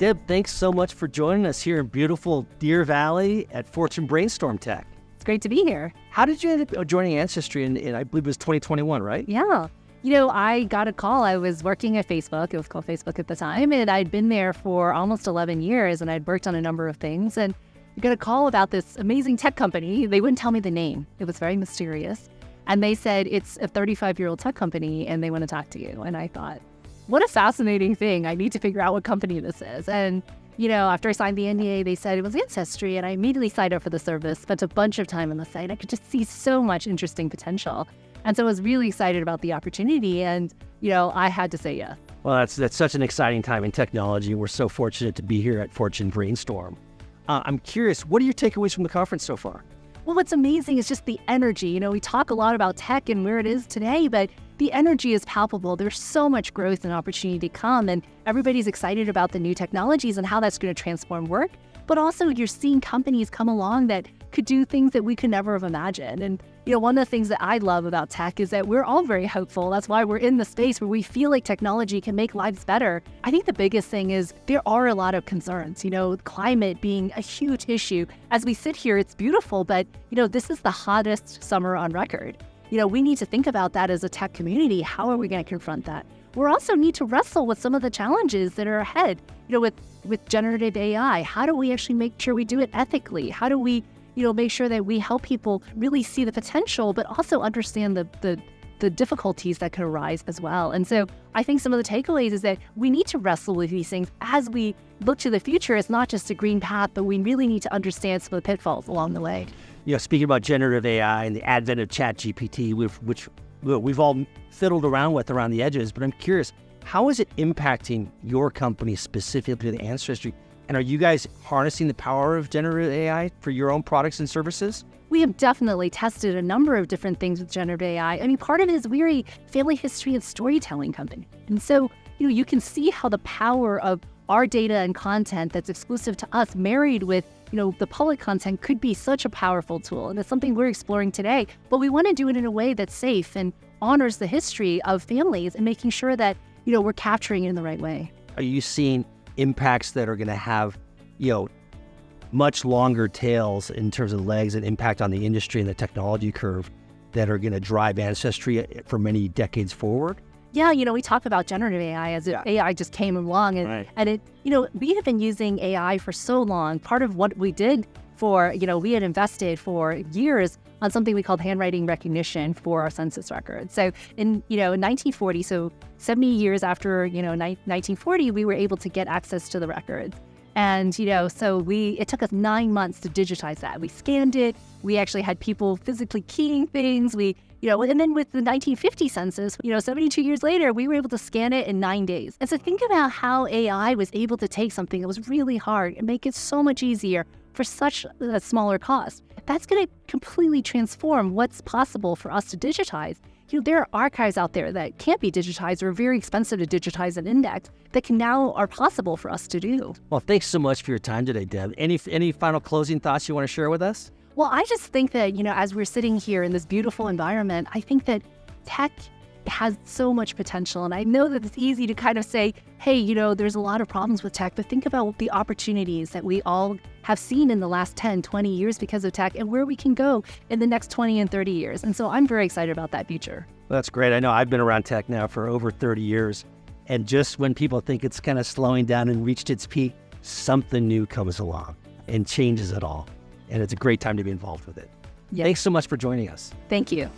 Deb, thanks so much for joining us here in beautiful Deer Valley at Fortune Brainstorm Tech. It's great to be here. How did you end up joining Ancestry in I believe it was 2021, right? Yeah. I got a call. I was working at Facebook. It was called Facebook at the time. And I'd been there for almost 11 years and I'd worked on a number of things. And I got a call about this amazing tech company. They wouldn't tell me the name. It was very mysterious. And they said, it's a 35-year-old tech company and they want to talk to you. And I thought, what a fascinating thing. I need to figure out what company this is. And after I signed the NDA, they said it was Ancestry, and I immediately signed up for the service, spent a bunch of time on the site. I could just see so much interesting potential. And so I was really excited about the opportunity, and, I had to say yes. Well, that's such an exciting time in technology. We're so fortunate to be here at Fortune Brainstorm. I'm curious, what are your takeaways from the conference so far? Well, what's amazing is just the energy. We talk a lot about tech and where it is today, but the energy is palpable. There's so much growth and opportunity to come, and everybody's excited about the new technologies and how that's going to transform work. But also you're seeing companies come along that could do things that we could never have imagined. And, one of the things that I love about tech is that we're all very hopeful. That's why we're in the space where we feel like technology can make lives better. I think the biggest thing is there are a lot of concerns, climate being a huge issue. As we sit here, it's beautiful, but, this is the hottest summer on record. We need to think about that as a tech community. How are we going to confront that? We also need to wrestle with some of the challenges that are ahead, with generative AI. How do we actually make sure we do it ethically? How do we, make sure that we help people really see the potential, but also understand the difficulties that could arise as well? And so I think some of the takeaways is that we need to wrestle with these things as we look to the future. It's not just a green path, but we really need to understand some of the pitfalls along the way. Speaking about generative AI and the advent of ChatGPT, which we've all fiddled around with around the edges, but I'm curious, how is it impacting your company, specifically the Ancestry? And are you guys harnessing the power of generative AI for your own products and services? We have definitely tested a number of different things with generative AI. Part of it is we're a family history and storytelling company. And so, you can see how the power of our data and content that's exclusive to us married with, the public content could be such a powerful tool. And it's something we're exploring today, but we want to do it in a way that's safe and honors the history of families and making sure that, we're capturing it in the right way. Are you seeing impacts that are going to have, much longer tails in terms of legs and impact on the industry and the technology curve that are going to drive Ancestry for many decades forward? Yeah, we talk about generative AI as AI just came along and it, we have been using AI for so long. Part of what we did for, we had invested for years on something we called handwriting recognition for our census records. So in 1940, so 70 years after, 1940, we were able to get access to the records. And, it took us 9 months to digitize that. We scanned it. We actually had people physically keying things. And then with the 1950 census, 72 years later, we were able to scan it in 9 days. And so think about how AI was able to take something that was really hard and make it so much easier for such a smaller cost. That's going to completely transform what's possible for us to digitize. There are archives out there that can't be digitized or are very expensive to digitize and index that now are possible for us to do. Well, thanks so much for your time today, Deb. Any final closing thoughts you want to share with us? Well, I just think that, as we're sitting here in this beautiful environment, I think that tech has so much potential. And I know that it's easy to kind of say, hey, there's a lot of problems with tech, but think about the opportunities that we all have seen in the last 10, 20 years because of tech and where we can go in the next 20 and 30 years. And so I'm very excited about that future. Well, that's great. I know I've been around tech now for over 30 years. And just when people think it's kind of slowing down and reached its peak, something new comes along and changes it all. And it's a great time to be involved with it. Yes. Thanks so much for joining us. Thank you.